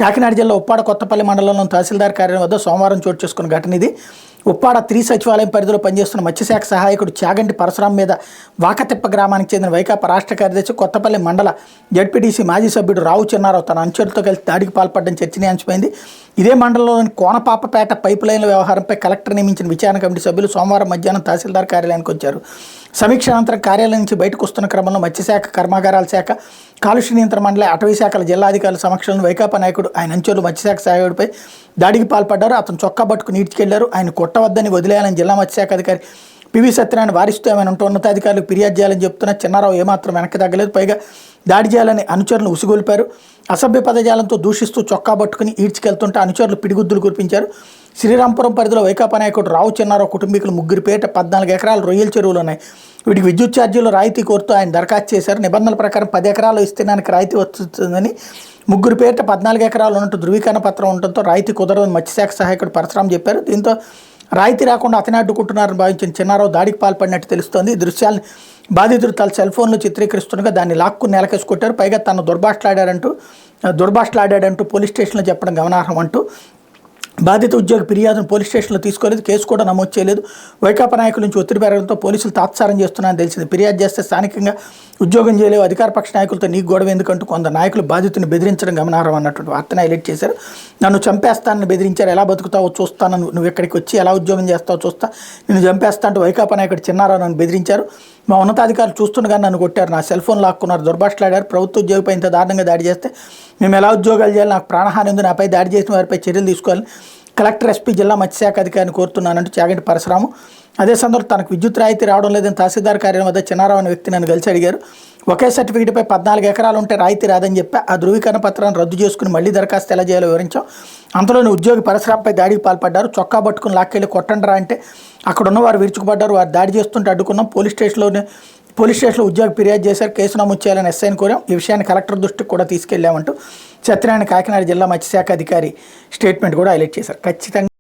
కాకినాడ జిల్లా ఉప్పాడ కొత్తపల్లి మండలంలోని తహసీల్దార్ కార్యాలయం వద్ద సోమవారం చోటు చేసుకున్న ఘటన ఇది. ఉప్పాడ 3 సచివాలయం పరిధిలో పనిచేస్తున్న మత్స్యశాఖ సహాయకుడు చాగంటి పరశురాం మీద వాకతిప్ప గ్రామానికి చెందిన వైకాపా రాష్ట్ర కార్యదర్శి కొత్తపల్లి మండల జడ్పీటీసీ మాజీ సభ్యుడు రావు చిన్నారావు తన అనుచరులతో కలిసి దాడికి పాల్పడడం చర్చనీయాంశమైంది. ఇదే మండలంలోని కోనపాపపేట పైపు లైన్ల వ్యవహారంపై కలెక్టర్ నియమించిన విచారణ కమిటీ సభ్యులు సోమవారం మధ్యాహ్నం తహసీల్దార్ కార్యాలయానికి వచ్చారు. సమీక్ష అనంతరం కార్యాలయం నుంచి బయటకు వస్తున్న క్రమంలో మత్స్యశాఖ, కర్మాగారాల శాఖ, కాలుష్య నియంత్రణ మండలి, అటవీ శాఖల జిల్లాధికారుల సమక్షంలో వైకాపా నాయకుడు ఆయన అంచెలు మత్స్యశాఖ సహాయకుడిపై దాడికి పాల్పడ్డారు. అతను చొక్కా పట్టుకుని ఈడ్చుకెళ్లారు. ఆయన కొట్టవద్దని వదిలేయాలని జిల్లా మత్స్యశాఖ అధికారి పివి సత్యనారాయణ వారిస్తూ ఏమైనా ఉంటూ ఉన్నతాధికారులకు ఫిర్యాదు చేయాలని చెప్తున్న చిన్నారావు ఏమాత్రం వెనక్కి తగ్గలేదు. పైగా దాడి చేయాలని అనుచరులను ఉసిగొల్పారు. అసభ్య పదజాలంతో దూషిస్తూ చొక్కా పట్టుకుని ఈడ్చుకెళ్తుంటే అనుచరులు పిడిగుద్దులు కురిపించారు. శ్రీరాంపురం పరిధిలో వైకాపా నాయకుడు రావు చిన్నారావు కుటుంబీకులు 3 పేట 14 ఎకరాలు రొయ్యల చెరువులు ఉన్నాయి. వీటికి విద్యుత్ ఛార్జీలు రాయితీ కోరుతూ ఆయన దరఖాస్తు చేశారు. నిబంధనల ప్రకారం 10 ఎకరాలు విస్తీర్ణానికి రాయితీ వస్తుందని 3 పేట 14 ఎకరాలు ఉన్నట్టు ధృవీకరణ పత్రం ఉండటంతో రాయితీ కుదరదని మత్స్యశాఖ సహాయకుడు పరశురాం చెప్పారు. దీంతో రాయితీ రాకుండా అతనే అడ్డుకుంటున్నారని భావించిన చిన్నారావు దాడికి పాల్పడినట్టు తెలుస్తోంది. ఈ దృశ్యాలను బాధితుడు తన సెల్ ఫోన్లో చిత్రీకరిస్తుండగా దాన్ని లాక్కుని నేలకేసి కొట్టారు. పైగా తను దుర్భాషలాడాడంటూ పోలీస్ స్టేషన్లో చెప్పడం గమనార్హం అంటూ బాధిత ఉద్యోగి ఫిర్యాదును పోలీస్ స్టేషన్లో తీసుకోలేదు. కేసు కూడా నమోదు చేయలేదు. వైకాపా నాయకుల నుంచి ఒత్తిడి పెరగడంతో పోలీసులు తాత్సారం చేస్తున్నారని తెలిసింది. ఫిర్యాదు చేస్తే స్థానికంగా ఉద్యోగం చేయలేవు, అధికార పక్ష నాయకులతో నీకు గొడవ ఎందుకంటూ కొందరు నాయకులు బాధితుని బెదిరించడం గమనార్హం అన్నటువంటి వార్తను హైలైట్ చేశారు. నన్ను చంపేస్తానని బెదిరించారు. ఎలా బతుకుతావో చూస్తాను, నువ్వు ఇక్కడికి వచ్చి ఎలా ఉద్యోగం చేస్తావో చూస్తా, నిన్ను చంపేస్తా అంటూ వైకాపా నాయకుడు చిన్నారావు నన్ను బెదిరించారు. మా ఉన్నతాధికారులు చూస్తుండగానే నన్ను కొట్టారు, నా సెల్ ఫోన్ లాక్కున్నారు, దుర్భాషలాడారు. ప్రభుత్వ ఉద్యోగిపై ఇంత దారుణంగా దాడి చేస్తే మేము ఎలా ఉద్యోగాలు చేయాలి, నాకు ప్రాణహాని ఉంది, నాపై దాడి చేసిన వారిపై చర్యలు తీసుకోవాలని కలెక్టర్, ఎస్పీ, జిల్లా మత్స్యశాఖ అధికారిని కోరుతున్నానంటూ చాగంటి పరశురాము అదే సందర్భంలో తనకు విద్యుత్ రాయితీ రావడం లేదని తహసీల్దార్ కార్యాలయం వద్ద చిన్నారావు అనే వ్యక్తి నన్ను కలిసి అడిగారు. ఒకే సర్టిఫికేట్పై 14 ఎకరాలు ఉంటే రాయితీ రాదని చెప్పి ఆ ధృవీకరణ పత్రాన్ని రద్దు చేసుకుని మళ్లీ దరఖాస్తు ఎలా చేయాలో వివరించాం. అంతలోని ఉద్యోగి పరశురాంపై దాడికి పాల్పడ్డారు. చొక్కా పట్టుకుని లాక్కెళ్ళి కొట్టండిరా అంటే అక్కడ ఉన్న వారు విరుచుకుపడ్డారు. వారు దాడి చేస్తుంటే అడ్డుకున్నాం. పోలీస్ స్టేషన్లో ఉద్యోగి ఫిర్యాదు చేశారు. కేసు నమోదు చేయాలని ఎస్ఐని కోరాం. ఈ విషయాన్ని కలెక్టర్ దృష్టికి కూడా తీసుకెళ్లామంటూ సత్యనారాయణ కాకినాడ జిల్లా మత్స్యశాఖ అధికారి స్టేట్మెంట్ కూడా హైలైట్ చేశారు. ఖచ్చితంగా